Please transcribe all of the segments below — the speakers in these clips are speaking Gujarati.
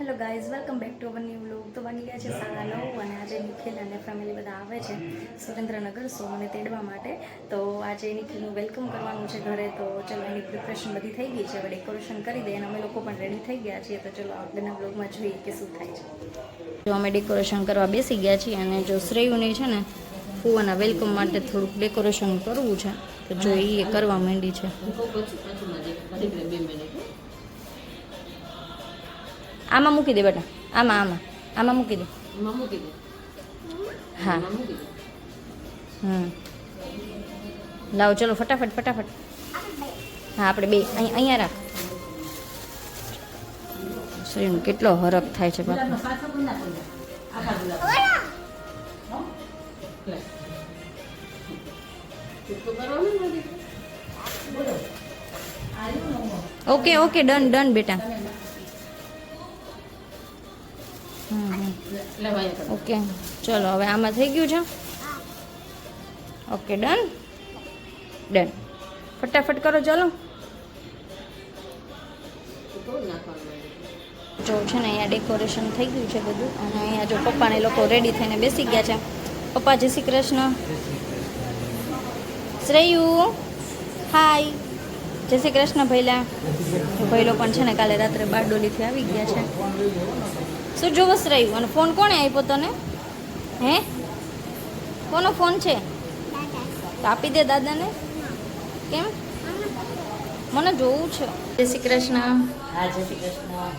Hello guys, welcome back to our new vlog. તો બની ગયા છે 9:30 અને આજે નિખિલ અને ફેમિલી બધા આવે છે સુરેન્દ્રનગર સો મને તેડવા માટે. તો આજે નિખિલનું વેલકમ કરવાનું છે ઘરે. તો ચલો એની પ્રિપરેશન બધી થઈ ગઈ છે, હવે ડેકોરેશન કરી દઈએ અને અમે લોકો પણ રેડી થઈ ગયા છીએ. તો ચલો આગળના વ્લોગમાં જોઈએ કે શું થાય છે. જો અમે ડેકોરેશન કરવા બેસી ગયા છીએ અને જો શ્રેયુને છે ને ફુવાના વેલકમ માટે થોડુંક ડેકોરેશન કરવું છે, તો જો એ કરવા માંડી છે. આમાં મૂકી દે બેટા, આમાં મૂકી દે. હા લાવો ચલો ફટાફટ. હા આપણે બે અહીંયા રાખ. શ્રીનો કેટલો હરખ થાય છે બાપા. ઓકે ડન બેટા. ઓકે ચલો હવે આમાં થઈ ગયું છે. ઓકે ડન ફટાફટ કરો ચલો. જો છે ને અહીંયા ડેકોરેશન થઈ ગયું છે બધું અને અહીંયા જો પપ્પાને લોકો રેડી થઈને બેસી ગયા છે. પપ્પા જય શ્રી કૃષ્ણ. શ્રેયુ હાય. જય શ્રી કૃષ્ણ ભૈલા. ભૈલો પણ છે ને કાલે રાત્રે બારડોલીથી આવી ગયા છે. શું જોવસ રહ્યું? અને ફોન કોણે આપ્યો તને? હે કોનો ફોન છે? તો આપી દે દાદાને. કેમ? મને જોવું છે. જય શ્રી કૃષ્ણ. હા જય શ્રી કૃષ્ણ.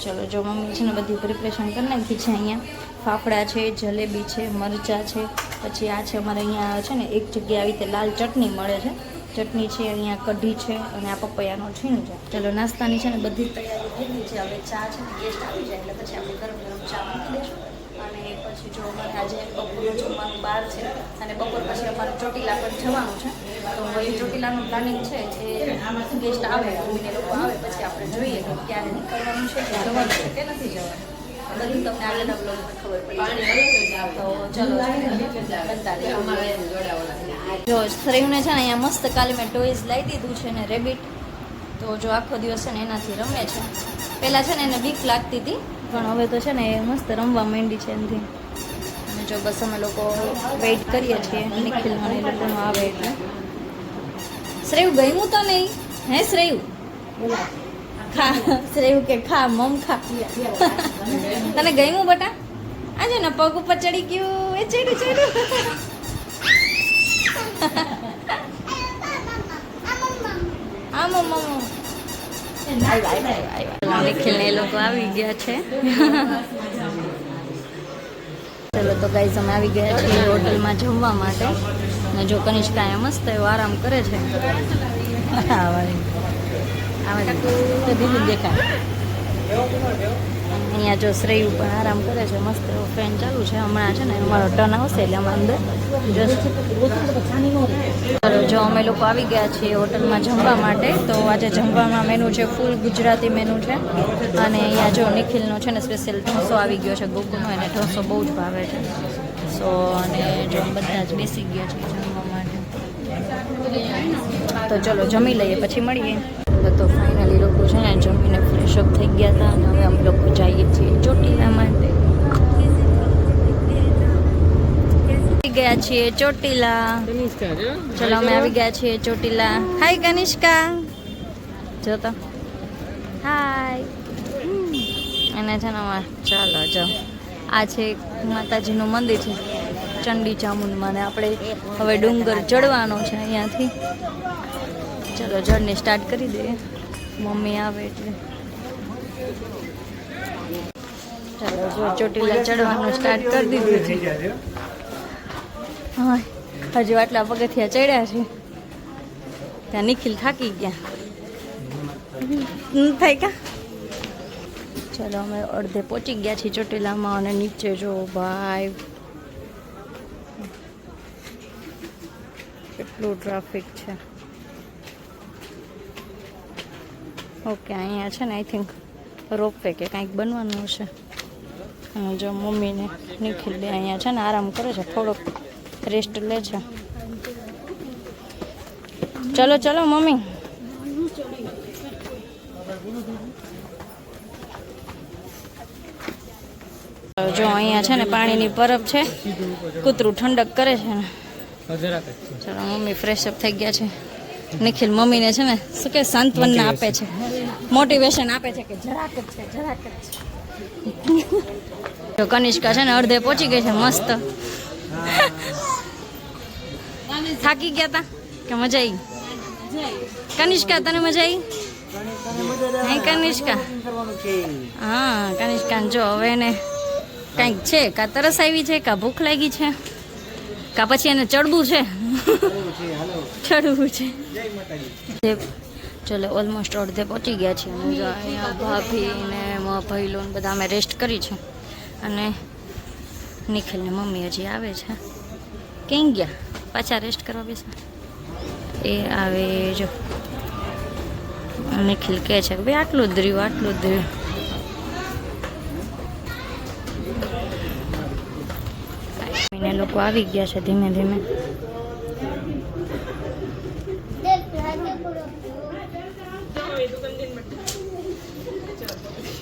ચલો જો મમ્મી છે ને બધી પ્રિપરેશન કરી નાખી છે. અહીંયા ફાફડા છે, જલેબી છે, મરચાં છે, પછી આ છે અમારે અહીંયા છે ને એક જગ્યાએ આવી રીતે લાલ ચટણી મળે છે. ચટણી છે, અહીંયા કઢી છે અને આ પપૈયાનો છીણ છે. ચલો નાસ્તાની છે ને બધી તૈયારી થઈ ગઈ છે. હવે ચા છે ને ગેસ્ટ આવી જાય એટલે પછી આપણે ગરમ ચા મૂકી દઈશું. અને પછી જો અમારે આજે બપોરનું જમવાનું બહાર છે અને બપોર પછી અમારે ચોટીલા પર જવાનું છે. તો એ ચોટીલાનું પ્લાનિંગ છે એ ગેસ્ટ આવે મમ્મીને લોકો આવે પછી આપણે જોઈએ કે ક્યારે નીકળવાનું છે, જવાનું છે કે નથી જવાનું. બધું તમને આગળના બ્લોગમાં ખબર પડી. તો ચલો જો શ્રેયુને છે ને અહીંયા મસ્ત કાલે મેં ટોયઝ લાવી દીધું છે ને રેબિટ. તો જો આખો દિવસ છે ને એનાથી રમે છે. પહેલાં છે ને એને બીક લાગતી હતી પણ હવે તો છે ને એ મસ્ત રમવા માંડી છે એનાથી. અને જો બસ અમે લોકો વેઇટ કરીએ છીએ નિખિલ અને એ લોકોનું આવે એટલે. શ્રેયુ ગમ્યું તો નહીં? હે શ્રેયુ ખા. શ્રેયુ કે ખા મમ ખા. તને ગમ્યું બટા? આજે ને પગ ઉપર ચડી ગયું એ ચડ્યું. નિખિલ ને એ લોકો આવી ગયા છે. ચલો તો ગાઈઝ અમે આવી ગયા છીએ હોટલમાં જમવા માટે. અને જો કનિષ્કા અહીંયા મસ્ત એવો આરામ કરે છે. અહીંયા જો શ્રેયુ પણ આરામ કરે છે. મસ્ત એવો ફેન ચાલુ છે. હમણાં છે ને અમારો ટર્ન આવશે એટલે અમે અંદર જસ્ટ. જો અમે લોકો આવી ગયા છીએ હોટલમાં જમવા માટે. તો આજે જમવામાં મેનુ છે ફૂલ ગુજરાતી મેનુ છે. અને અહીંયા જો નિખિલનો છે ને સ્પેશિયલ ઢોસો આવી ગયો છે ગોકુનો. એને ઢોસો બહુ જ ભાવે છે. સો અને જો બધા જ બેસી ગયા છે જમવા માટે. તો ચલો જમી લઈએ પછી મળીએ. તો ફાઇનલી લોકો છે ને જમીને ફ્રેશઅપ થઈ ગયા હતા અને હવે અમે લોકો જઈએ છીએ ચોટીલા માટે. ગયા છીએ ચોટીલા. ચલો અમે આવી ગયા છીએ ચોટીલા. હાય કનિષ્કા. જોતો હાય. અને છે ને ચાલો જો આ છે માતાજીનું મંદિર છે ચંડી ચામુંડમાં. ને આપણે હવે ડુંગર ચડવાનો છે અહીંયાથી. ચલો જર્ની સ્ટાર્ટ કરી દઈએ. મમ્મી આવે એટલે ચાલો જો ચોટીલા ચડવાનું સ્ટાર્ટ કરી દીધું છે. હા હજુ આટલા પગથિયા ચડ્યા છે ત્યાં નિખિલ થાકી ગયા થાય કા. ચલો અમે અડધે પહોંચી ગયા છીએ ચોટીલામાં. અને નીચે જો ભાઈ કેટલું ટ્રાફિક છે. ઓકે અહીંયા છે ને આઈ થિંક રોપવે કે કાંઈક બનવાનું હશે. અને જો મમ્મીને નિખિલ બે અહીંયા છે ને આરામ કરે છે, થોડોક રેસ્ટ લે છે. ચલો ચલો મમ્મી. જો અહીંયા છે ને પાણીની પરબ છે, કૂતરું ઠંડક કરે છે ને. ચલો મમ્મી ફ્રેશ અપ થઈ ગયા છે. નિખિલ મમ્મીને છે ને શું કે સાંત્વના આપે છે, મોટિવેશન આપે છે કે જરાક જ છે, જરાક જ છે. જો કનિષ્કા છે ને અડધે પહોંચી ગઈ છે મસ્ત. થાકી ગયા તા કે મજા આવી? કનિષ્કા તને મજા આવી? હે કનિષ્કા? હા કનિષ્કા જો હવે એને કંઈક છે, કા તરસ આવી છે, કા ભૂખ લાગી છે, કા પછી એને ચડવું છે. ચડવું છે. ચલો ઓલમોસ્ટ અડધે પહોંચી ગયા છીએ. અહીંયા ભાભી ને ભાઈ લોન બધા અમે રેસ્ટ કરી છે અને નિખિલ ને મમ્મી હજી આવે છે. ક્યાં ગયા? પાછા રેસ્ટ કરવા બેસે. એ આવે જો. નિખિલ કહે છે ભાઈ આટલું જ રહ્યું, આટલું જ રહ્યું. એને લોકો આવી ગયા છે ધીમે ધીમે.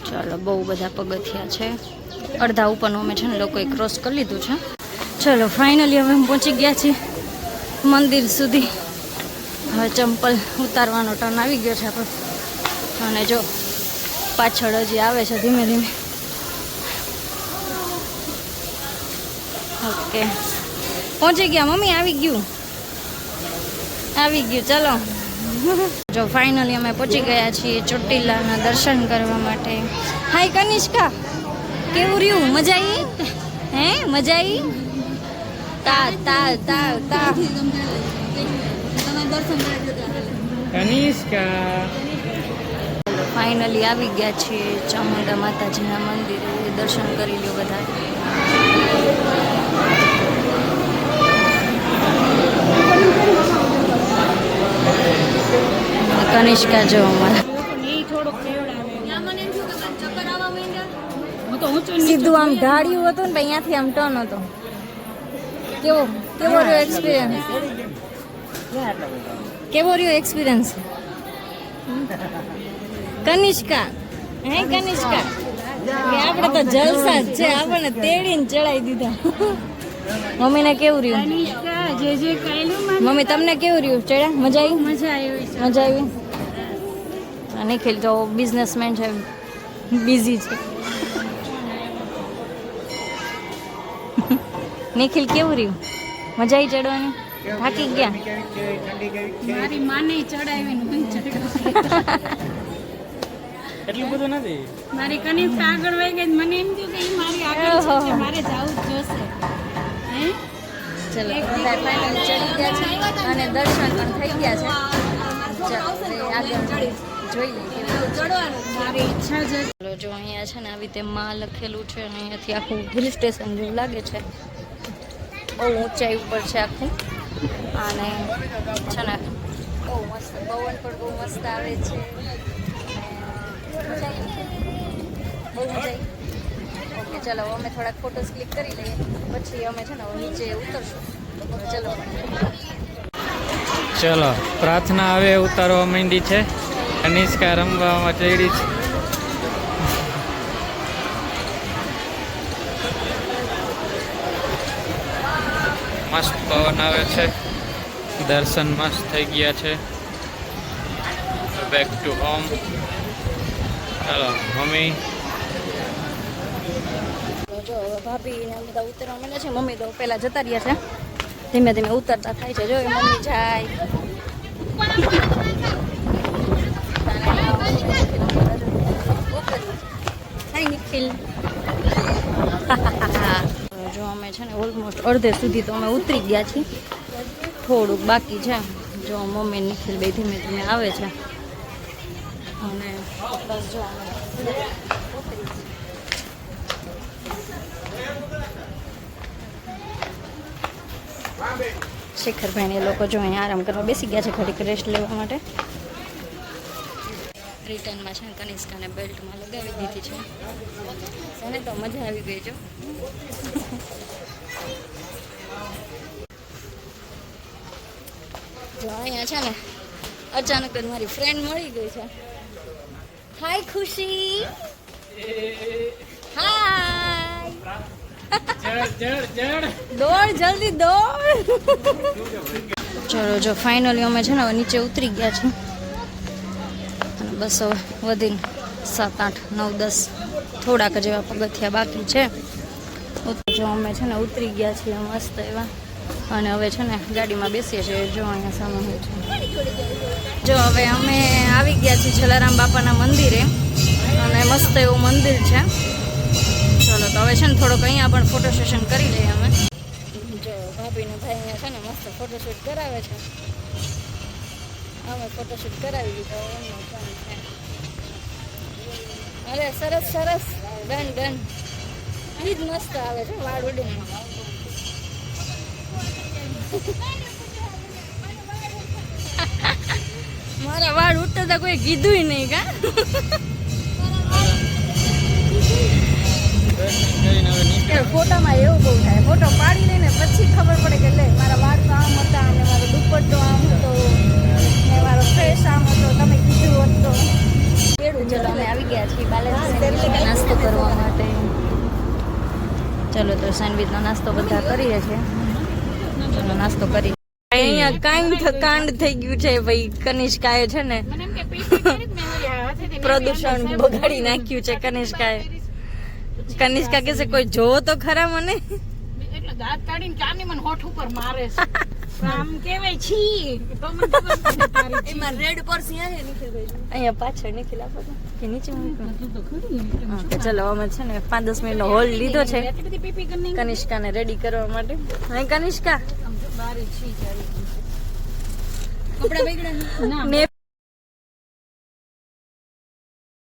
ચાલો બહુ બધા પગથિયા છે. અડધા ઉપરનું અમે છે ને લોકોએ ક્રોસ કરી લીધું છે. ચલો ફાઇનલી હવે અમે પહોંચી ગયા છીએ મંદિર સુધી. હવે ચંપલ ઉતારવાનો ટર્ન આવી ગયો છે આપણો. અને જો પાછળ હજી આવે છે ધીમે ધીમે. ઓકે પહોંચી ગયા મમ્મી. આવી ગયું, આવી ગયું. ચલો જો ફાઇનલી અમે પહોંચી ગયા છીએ ચોટીલાના દર્શન કરવા માટે. હાય કનિષ્કા, કેવું રહ્યું? મજા આવી? હે મજા આવી? તા તા તા તા કનિષ્કા ફાઇનલી આવી ગયા છીએ ચામુંડા માતાજીના મંદિરે. દર્શન કરી લ્યો બધા. કનિષ્કા જો અમારા સીધું આમ ઢાળ્યું હતું ને અહીંયાથી આમ ટર્ન હતો. કેવો કેવો રહ્યો એક્સપિરિયન્સ? કેવો રહ્યો એક્સપિરિયન્સ કનિષ્કા? હે કનિષ્કા, આપણે તો જલસા જ છે, આપણને તેડીને ચડાવી દીધા. મમ્મીને કેવું રહ્યું? મમ્મી તમને કેવું રહ્યું? ચડ્યા? મજા આવી? મજા આવી. નિખિલ તો બિઝનેસમેન છે, બિઝી છે. નિખિલ કેવું રહ્યું? મજા આવી ચડવાની? થાકી ગયા? મારી માને ચડાવીને એટલું બધું નથી. મારી કનિષ્કા આગળ વહી ગઈ. મને એમ થયું કે ઈ મારી આગળ છે, મારે જવું જ જોશે. હે ચલો બધા ફાઇનલ ચડી ગયા છે અને દર્શન પણ થઈ ગયા છે. આગળ જોઈએ મારી ઈચ્છા છે. ચલો જો અહીંયા છે ને આવી રીતે માં લખેલું છે અને અહીંયાથી આખું હિલ સ્ટેશન જેવું લાગે છે. બહુ ઊંચાઈ ઉપર છે આખું. અને છે ને બહુ મસ્ત પવન પણ બહુ મસ્ત આવે છે. બહુ મજા આવી. ઓકે ચલો અમે થોડાક ફોટોસ ક્લિક કરી લઈએ, પછી અમે છે ને નીચે ઉતરશું. ચલો ચલો પ્રાર્થના હવે ઉતારવા માંડી છે. કનિષ્કા રમવામાં ચડી છે. મસ્ત પવન આવે છે. દર્શન મસ્ત થઈ ગયા છે. Back to home. ચાલો મમ્મી. જો હવે ભાભી ને બધા ઉતરવા માંડ્યા છે. મમ્મી તો પહેલા જતા રહ્યા છે, ધીમે ધીમે ઉતરતા થાય છે. જો મમ્મી જાય. હાય નિખિલ. જો અમે છે ને ઓલમોસ્ટ અડધે સુધી તો અમે ઉતરી ગયા છીએ. થોડુંક બાકી છે. જો મમ્મી નિખિલ બે ધીમે ધીમે આવે છે અને બસ જો શેખરભાઈ એ લોકો જો અહીંયા આરામ કરવા બેસી ગયા છે, ઘડીક રેસ્ટ લેવા માટે. રિટર્નમાં છે ને કનિષ્કાને બેલ્ટમાં લગાવી દીધી છે. મને તો મજા આવી ગઈ. જો અહીંયા છે ને અચાનક જ મારી ફ્રેન્ડ મળી ગઈ છે. હાય ખુશી. હાય. દોડ જલ્દી દોડ. ચલો જો ફાઇનલી અમે છે ને હવે નીચે ઉતરી ગયા છીએ અને બસ હવે વધીને 7, 8, 9, 10 થોડાક જેવા પગથિયા બાકી છે. જો અમે છે ને ઉતરી ગયા છીએ મસ્ત એવા અને હવે છે ને ગાડીમાં બેસીએ છીએ. જો અહીંયા સામે હોય છે. જો હવે અમે આવી ગયા છીએ જલારામ બાપાના મંદિરે અને મસ્ત એવું મંદિર છે. ચલો તો હવે છે ને થોડોક અહીંયા પણ ફોટો સેશન કરી લઈએ અમે. જો ભાભીને ભાઈ અહીંયા છે ને મસ્ત ફોટોશૂટ કરાવે છે. અમે ફોટોશૂટ કરાવી દીધો એમનો પણ છે. અરે સરસ સરસ ડન ડન. ઈ જ મસ્ત આવે છે વાળ ઉડીને. મારા વાળ ઉડતા હતા કોઈ કીધું નહીં કા. ફોટામાં એવું બહુ થાય. ફોટો પાડી લઈને પછી ખબર પડે કે લે મારા વાળ તો આમ હતા અને મારો દુપટ્ટો આમ હતો ને મારો ફેસ આમ હતો. તમે કીધું હોત તો. ચલો અમે આવી ગયા છીએ બાલાજી નાસ્તો કરવા માટે. ચલો તો સેન્ડવિચનો નાસ્તો બધા કરીએ છીએ. ચલો નાસ્તો કરી. અહીંયા કાંઈ કાંડ થઈ ગયું છે ભાઈ. કનિષ્કાએ છે ને મને એમ કે પીપી કરી મેં હાથેથી પ્રદૂષણ બગાડી નાખ્યું છે કનિષ્કાએ. કનિષ્કા કહે છે કોઈ જોવો તો ખરા મને. એટલે દાંત કાઢીને ચાની મને હોઠ ઉપર મારે છે. આમ કહેવાય છી તો મને ખબર પડે તારી છી. એમાં રેડ પર્સ અહીંયા પાછળ નિખિલ આપો તો કે નીચે મૂકો. તો ખરી હા તો ચલો અમે છે ને 5-10 મિનિટનો હોલ્ડ લીધો છે એટલી બધી પીપી કરી નહીં. કનિષ્કાને રેડી કરવા માટે. હા કનિષ્કા આમ તો બારે છી ચાલી કપડા બગડ્યા ના મેં